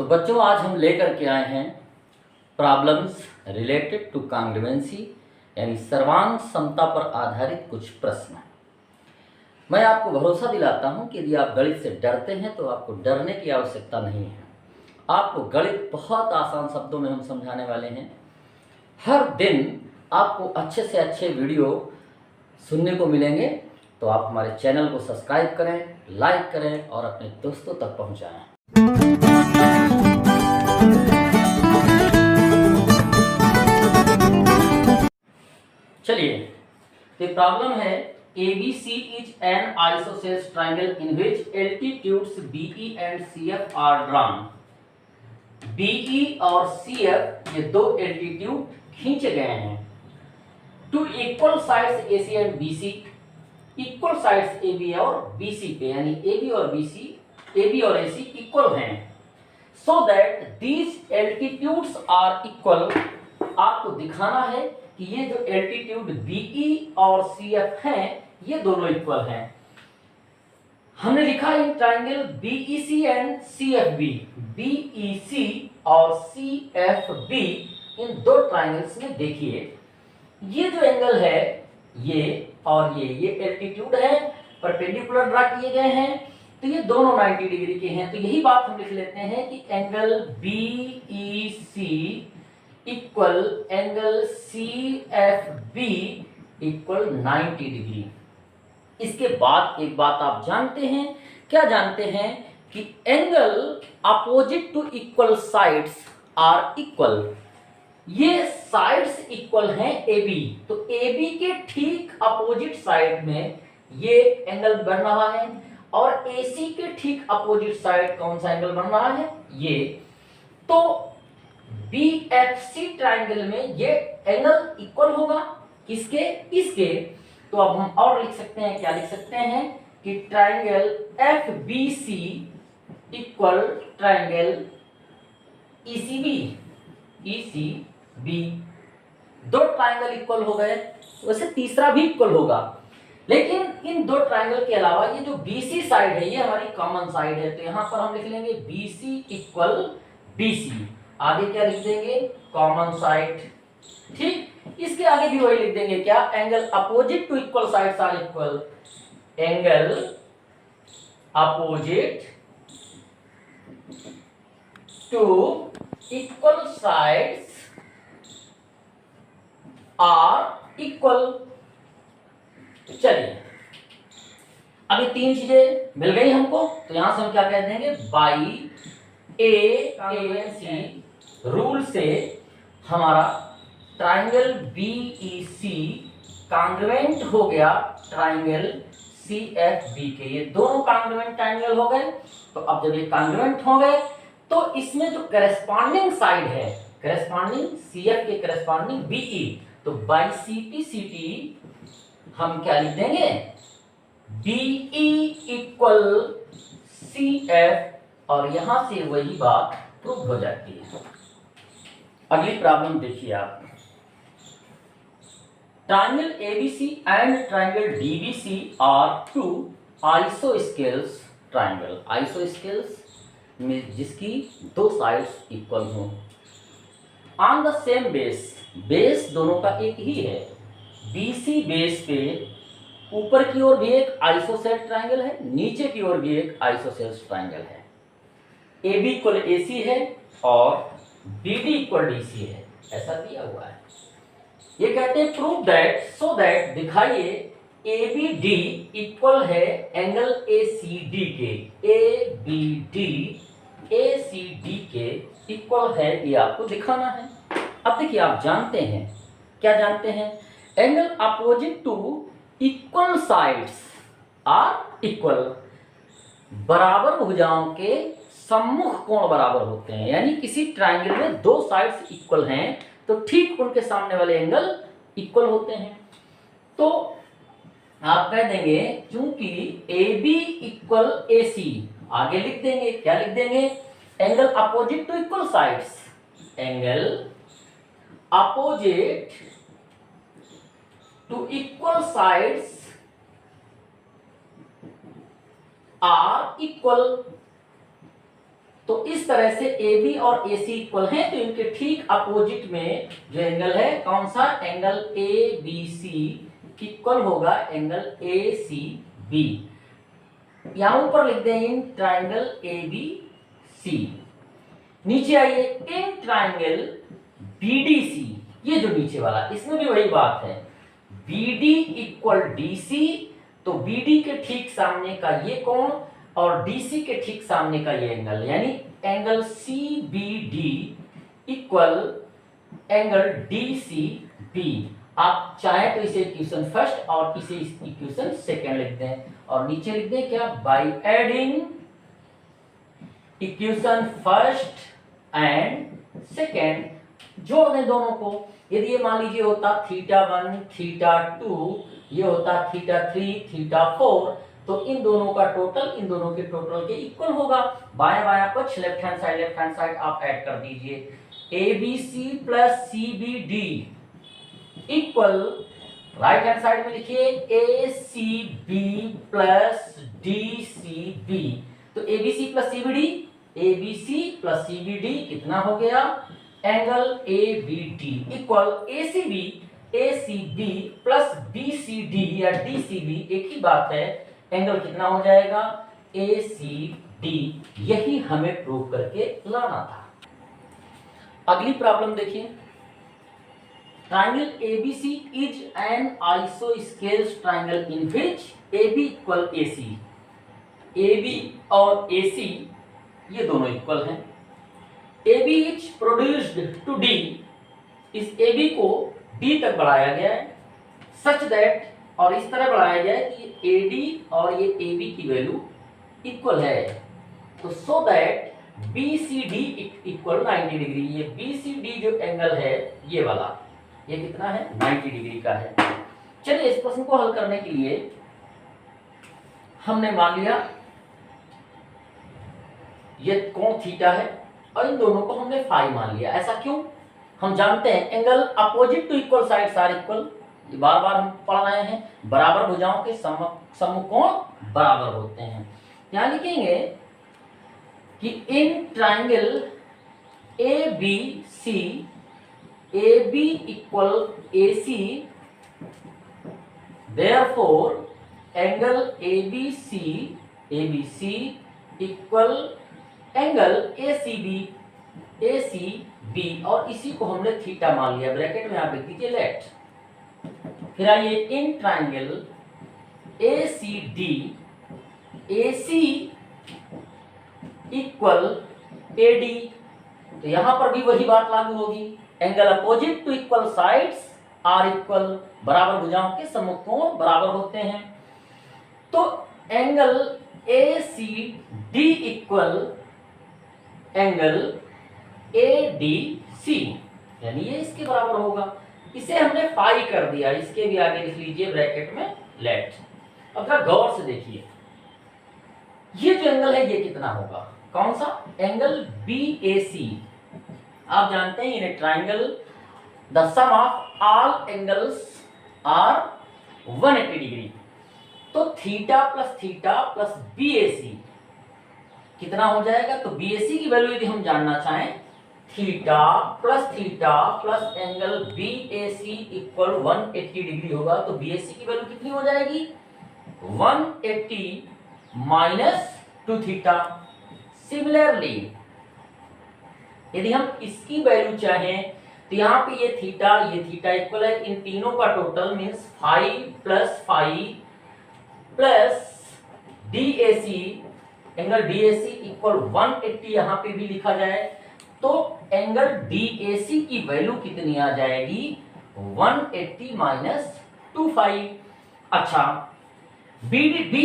तो बच्चों आज हम लेकर के आए हैं प्रॉब्लम्स रिलेटेड टू कांग्रुएंसी यानी सर्वांग समता पर आधारित कुछ प्रश्न। मैं आपको भरोसा दिलाता हूं कि यदि आप गणित से डरते हैं तो आपको डरने की आवश्यकता नहीं है। आपको गणित बहुत आसान शब्दों में हम समझाने वाले हैं। हर दिन आपको अच्छे से अच्छे वीडियो सुनने को मिलेंगे, तो आप हमारे चैनल को सब्सक्राइब करें, लाइक करें और अपने दोस्तों तक पहुंचाएं। चलिए, तो प्रॉब्लम है ABC is an isosceles triangle in which altitudes BE and CF are drawn। BE और CF ये दो एल्टीट्यूड खींचे गए हैं। Two equal sides AC and BC, equal sides AB और BC पे, यानी AB और BC, AB और AC इक्वल हैं। So that these altitudes are equal. आपको दिखाना है कि ये जो एल्टीट्यूड BE और CF हैं ये दोनों इक्वल हैं। हमने लिखा in triangle BEC and CFB। BEC और CFB इन दो ट्राइंगल्स में देखिए, ये जो एंगल है ये और ये एल्टीट्यूड है, परपेंडिकुलर ड्रा किए गए हैं, तो ये दोनों 90 डिग्री के हैं। तो यही बात हम लिख लेते हैं कि angle BEC equal angle CFB equal 90 degree. इसके बाद एक बात आप जानते हैं, क्या जानते हैं कि angle opposite to equal sides are equal. ये साइड्स इक्वल हैं AB, तो AB के ठीक अपोजिट साइड में ये एंगल बन रहा है और AC के ठीक अपोजिट साइड कौन सा एंगल बन रहा है, ये। तो BFC ट्राइंगल में ये एंगल इक्वल होगा किसके, इसके। तो अब हम और लिख सकते हैं, क्या लिख सकते हैं कि triangle FBC equal triangle ECB। दो ट्राइंगल इक्वल हो गए, वैसे तीसरा भी इक्वल होगा, लेकिन इन दो ट्राइंगल के अलावा ये जो BC साइड है ये हमारी कॉमन साइड है। तो यहां पर हम लिख लेंगे BC इक्वल BC, आगे क्या लिख देंगे, कॉमन साइड। ठीक, इसके आगे भी वही लिख देंगे, क्या, angle opposite to equal sides are equal. Angle opposite to equal sides are equal. चलिए, अभी तीन चीजें मिल गई हमको, तो यहां से हम क्या कह देंगे, बाई AC रूल से हमारा ट्राइंगल BEC कांग्रुएंट हो गया ट्राइंगल CFB के। ये दोनों कांग्रुएंट ट्राइंगल हो गए। तो अब जब ये कांग्रुएंट हो गए तो इसमें जो करेस्पॉन्डिंग साइड है, करेस्पॉन्डिंग CF के करेस्पॉन्डिंग BE, तो बाई CP हम क्या लिख देंगे, BE इक्वल CF, और यहां से वही बात प्रूव हो जाती है। अगली प्रॉब्लम देखिए आप, triangle ABC and triangle DBC are two isosceles triangle. Isosceles में जिसकी दो साइड्स इक्वल हो, on the same base, base दोनों का एक ही है। BC बेस पे ऊपर की ओर भी एक आइसोसेल्स ट्राइंगल है, नीचे की ओर भी एक आइसोसेल्स ट्राइंगल है। AB इक्वल AC है और BD इक्वल DC है, ऐसा दिया हुआ है। ये कहते हैं प्रूव दैट, सो दैट, दिखाइए ABD इक्वल है एंगल ACD के। ABD ACD के इक्वल है, ये आपको दिखाना है। अब देखिए, आप जानते हैं, क्या जानते हैं, angle opposite to equal sides are equal. बराबर भुजाओं के सम्मुख कोण बराबर होते हैं, यानी किसी ट्राइंगल में दो साइड्स इक्वल हैं तो ठीक उनके सामने वाले एंगल इक्वल होते हैं। तो आप कह देंगे क्योंकि AB इक्वल AC, आगे लिख देंगे, क्या लिख देंगे, angle opposite to equal sides, angle opposite to equal sides are equal. तो इस तरह से AB और AC इक्वल हैं, तो इनके ठीक अपोजिट में जो एंगल है कौन सा, एंगल ABC इक्वल होगा एंगल ACB। यहां ऊपर लिख दें इन ट्राइंगल ABC। नीचे आइए इन ट्राइंगल BDC, ये जो नीचे वाला इसमें भी वही बात है, BD इक्वल DC, तो BD के ठीक सामने का ये कोण और DC के ठीक सामने का ये एंगल, यानी angle CBD equal angle DCB। आप चाहे तो इसे इक्वेशन फर्स्ट और इसे इक्वेशन सेकंड लिख दें, और नीचे लिख दें क्या, by adding equation first and second, जोड़ दें दोनों को। यदि ये मान लीजिए होता θ1 θ2, ये होता θ3 θ4, तो इन दोनों का टोटल इन दोनों के टोटल के इक्वल होगा। बायां बायां कुछ लेफ्ट हैंड साइड आप ऐड कर दीजिए। ABC plus CBD equal right hand side में लिखिए ACB प्लस DCB। तो ABC plus CBD, ABC plus CBD कितना हो गया, angle ABD equal ACB plus BCD या DCB, एक ही बात है, एंगल कितना हो जाएगा, ACD। यही हमें प्रूव करके लाना था। अगली प्रॉब्लम देखिए, triangle ABC is an isosceles triangle in which AB equal AC। AB और AC ये दोनों इक्वल हैं। AB is produced to D, इस AB को D तक बढ़ाया गया है सच दैट, और इस तरह बढ़ाया गया है कि AD और ये AB की वैल्यू इक्वल है, तो so that BCD equal 90 degree. ये BCD जो एंगल है ये वाला, ये कितना है, 90 डिग्री का है। चलिए इस प्रश्न को हल करने के लिए हमने मान लिया ये कोण थीटा है और इन दोनों को हमने फाई मान लिया। ऐसा क्यों, हम जानते हैं angle opposite to equal sides are equal, बार बार हम पढ़ रहे हैं, बराबर भुजाओं के समकोण बराबर होते हैं। यहां लिखेंगे कि इन triangle ABC AB equal AC, therefore angle ABC equal angle ACB, और इसी को हमने थीटा मान लिया, ब्रैकेट में आप लिख दीजिए लेट। फिर आइए in triangle ACD AC equal AD, तो यहां पर भी वही बात लागू होगी, angle opposite to equal sides are equal, बराबर भुजाओं के समकोण बराबर होते हैं। तो angle ACD equal angle ADC, यानी ये इसके बराबर होगा। इसे हमने फाई कर दिया, इसके भी आगे लिख लीजिए ब्रैकेट में लेट। अब जरा गौर से देखिए, ये जो एंगल है ये कितना होगा, कौन सा, एंगल BAC। आप जानते हैं in triangle the sum of all angles are 180 degree, तो थीटा प्लस BAC कितना हो जाएगा, तो BAC की वैल्यू यदि हम जानना चाहें, theta plus angle BAC equal 180 degree होगा, तो BAC की वैल्यू कितनी हो जाएगी, 180 माइनस 2 थीटा। सिमिलरली यदि हम इसकी वैल्यू चाहें, तो यहाँ पे ये थीटा इक्वल है, इन तीनों का total means phi plus DAC, angle DAC equal 180 यहाँ पे भी लिखा जाए, तो एंगल DAC की वैल्यू कितनी आ जाएगी, 180 माइनस 25। अच्छा, BAD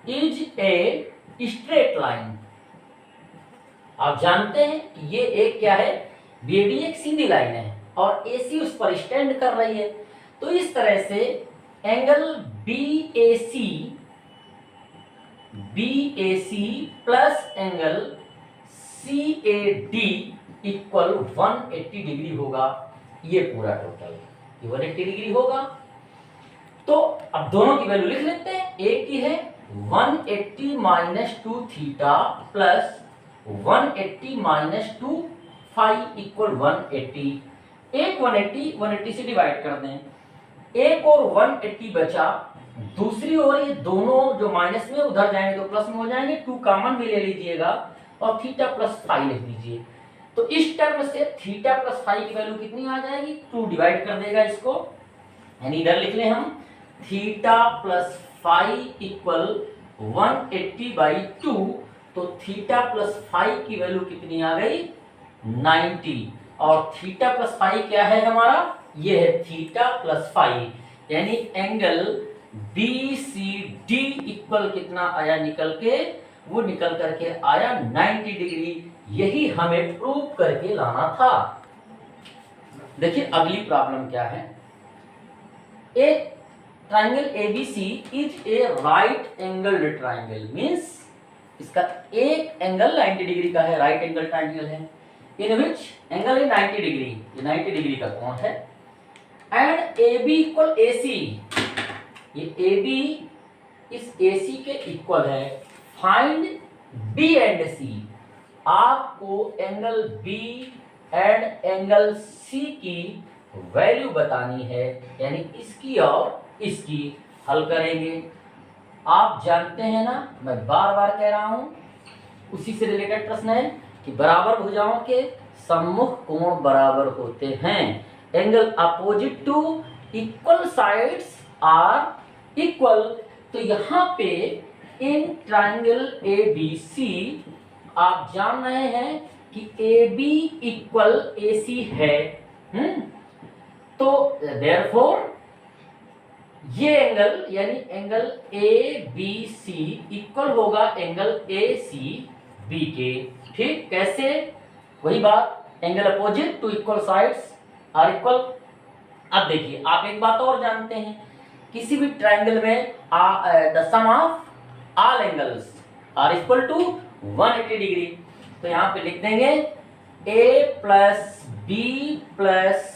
is a straight line. आप जानते हैं कि ये एक क्या है, BAD एक सीधी लाइन है और AC उस पर स्टैंड कर रही है, तो इस तरह से angle BAC plus angle CAD equal 180 degree होगा, ये पूरा टोटल 180 डिग्री होगा। तो अब दोनों की वैल्यू लिख लेते हैं, एक की है 180 minus 2 theta plus 180 minus 2 phi equal 180। एक 180 से डिवाइड कर दें, एक और 180 बचा, दूसरी ओर ये दोनों जो माइनस में उधर जाएंगे तो प्लस में हो जाएंगे, 2 कॉमन भी ले लीजिएगा और थीटा प्लस फाई लिख दीजिए। तो इस टर्म से थीटा प्लस फाई की वैल्यू कितनी आ जाएगी, 2 डिवाइड कर देगा इसको, यानी इधर लिख लें हम थीटा प्लस फाई इक्वल 180/2। तो थीटा प्लस फाई की वैल्यू कितनी आ गई, 90। और थीटा प्लस फाई क्या है हमारा, ये है थीटा प्लस फाई, यानी एंगल BCD इक्वल कितना आया निकल के, वो निकल करके आया 90 डिग्री। यही हमें प्रूव करके लाना था। देखिए अगली प्रॉब्लम क्या है, ए triangle ABC is a right angle triangle, means इसका एक एंगल 90 डिग्री का है, राइट एंगल ट्राइंगल है, इन विच एंगल है 90 डिग्री, ये 90 डिग्री का कोण है, एंड AB इक्वल AC, ये AB इस AC के इक्वल है। फाइंड B एंड C, आपको angle B and angle C की वैल्यू बतानी है, यानी इसकी और इसकी। हल करेंगे, आप जानते हैं ना, मैं बार बार कह रहा हूं, उसी से रिलेटेड प्रश्न है कि बराबर भुजाओं के सम्मुख कोण बराबर होते हैं, angle opposite to equal sides are equal. तो यहाँ पे इन ट्राइंगल ABC आप जान रहे हैं कि AB इक्वल AC है, तो देयरफॉर ये एंगल यानी एंगल ABC इक्वल होगा एंगल ACB के। ठीक, कैसे, वही बात, angle opposite to equal sides are equal. अब देखिए आप एक बात और जानते हैं, किसी भी ट्राइंगल में the sum of all angles are equal to 180 degree. तो यहाँ पे लिख देंगे A plus B plus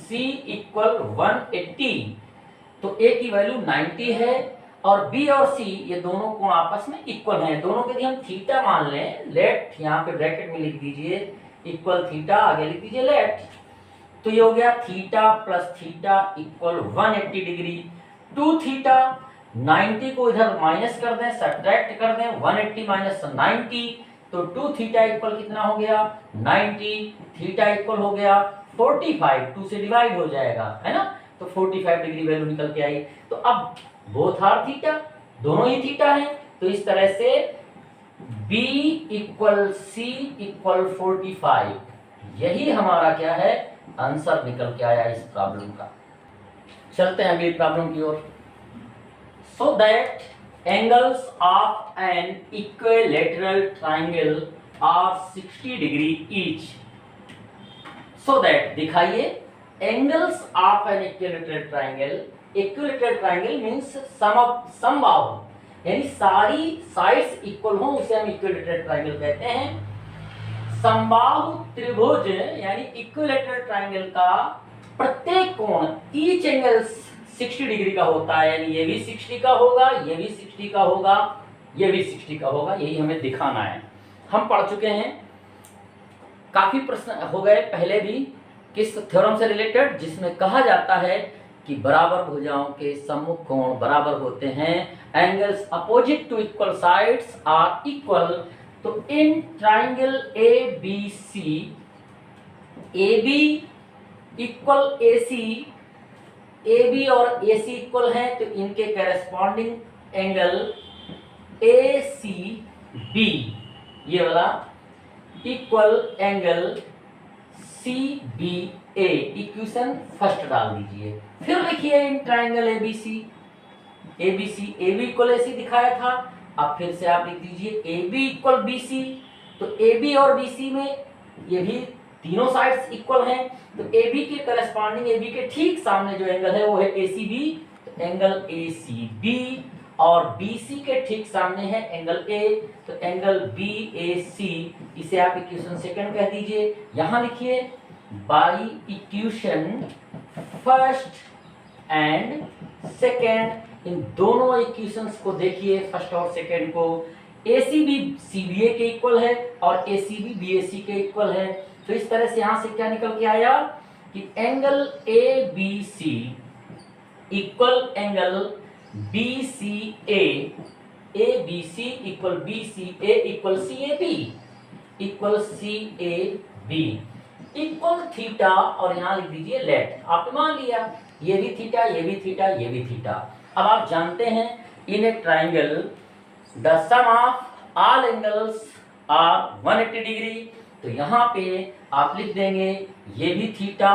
C equal 180। तो A की वैल्यू 90 है और B और C ये दोनों कोण आपस में इक्वल हैं। दोनों के लिए हम थीटा मान लें, लेट यहाँ पे ब्रैकेट में लिख दीजिए इक्वल थीटा, आगे लिख दीजिए लेट। तो ये हो गया theta plus theta equal 180 degree. 2 theta, 90 को इधर माइनस कर दें, सब्ट्रैक्ट कर दें, 180 माइनस 90, तो 2 थीटा इक्वल कितना हो गया 90, थीटा इक्वल हो गया 45, 2 से डिवाइड हो जाएगा, है ना, तो 45 डिग्री वैल्यू निकल के आई। तो अब बोथ आर थीटा, दोनों ही थीटा हैं, तो इस तरह से B इक्वल C इक्वल 45, यही हमारा क्या है आंसर निकल के आया इस प्रॉब्लम का। चलते हैं अगली प्रॉब्लम की ओर। So that angles of an equilateral triangle are 60 degree each. So that दिखाइए angles of an equilateral triangle. Equilateral triangle means समबाहु, यानी सारी साइड्स इक्वल हो, उसे हम इक्विलैटरल ट्राइंगल कहते हैं। समबाहु त्रिभुज यानी इक्विलैटरल ट्राइंगल का प्रत्येक कोण ईच एंगल 60 डिग्री का होता है, यानी ये भी 60 का होगा, ये भी 60 का होगा, ये भी 60 का होगा, यही हमें दिखाना है। हम पढ़ चुके हैं, काफी प्रश्न हो गए पहले भी किस थ्योरम से रिलेटेड, जिसमें कहा जाता है कि बराबर भुजाओं के सम्मुख कोण बराबर होते हैं, angles opposite to equal sides are equal. तो in triangle ABC, AB equal AC, AB और AC इक्वल हैं, तो इनके करेस्पॉन्डिंग एंगल ACB ये वाला equal angle CBA। Equation first डाल दीजिए, फिर लिखिए in triangle ABC, AB equal AC दिखाया था, अब फिर से आप लिख दीजिए AB इक्वल BC। तो AB और BC में ये भी तीनों साइड्स इक्वल हैं, तो AB के करस्पॉन्डिंग AB के ठीक सामने जो एंगल है वो है ACB, तो एंगल ACB, और BC के ठीक सामने है एंगल A, तो एंगल BAC। इसे आप इक्वेशन सेकंड कह दीजिए। यहां लिखिए by equation first and second. इन दोनों इक्वेशंस को देखिए, फर्स्ट और सेकेंड को। ACB CBA के इक्वल है और ACB BAC के इक्वल है। तो इस तरह से यहां से क्या निकल के आया कि angle ABC equal angle BCA, ABC equal BCA equal CAB equal CAB equal theta, और यहां लिख दीजिए लेट। आपने मान लिया ये भी थीटा, ये भी थीटा, ये भी थीटा। अब आप जानते हैं in a triangle the sum of all angles are 180 degree. तो यहां पे आप लिख देंगे ये भी थीटा,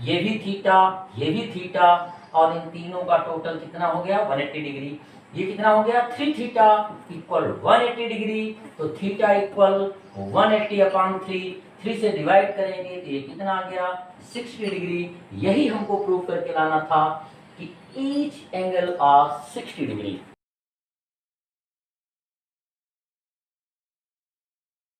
ये भी थीटा, ये भी थीटा, और इन तीनों का टोटल कितना हो गया 180 डिग्री। ये कितना हो गया 3 थीटा इक्वल 180 डिग्री। तो थीटा इक्वल 180 अपॉन 3 से डिवाइड करेंगे तो ये कितना आ गया 60 डिग्री। यही हमको प्रूव करके लाना था कि ईच एंगल आर 60 डिग्री।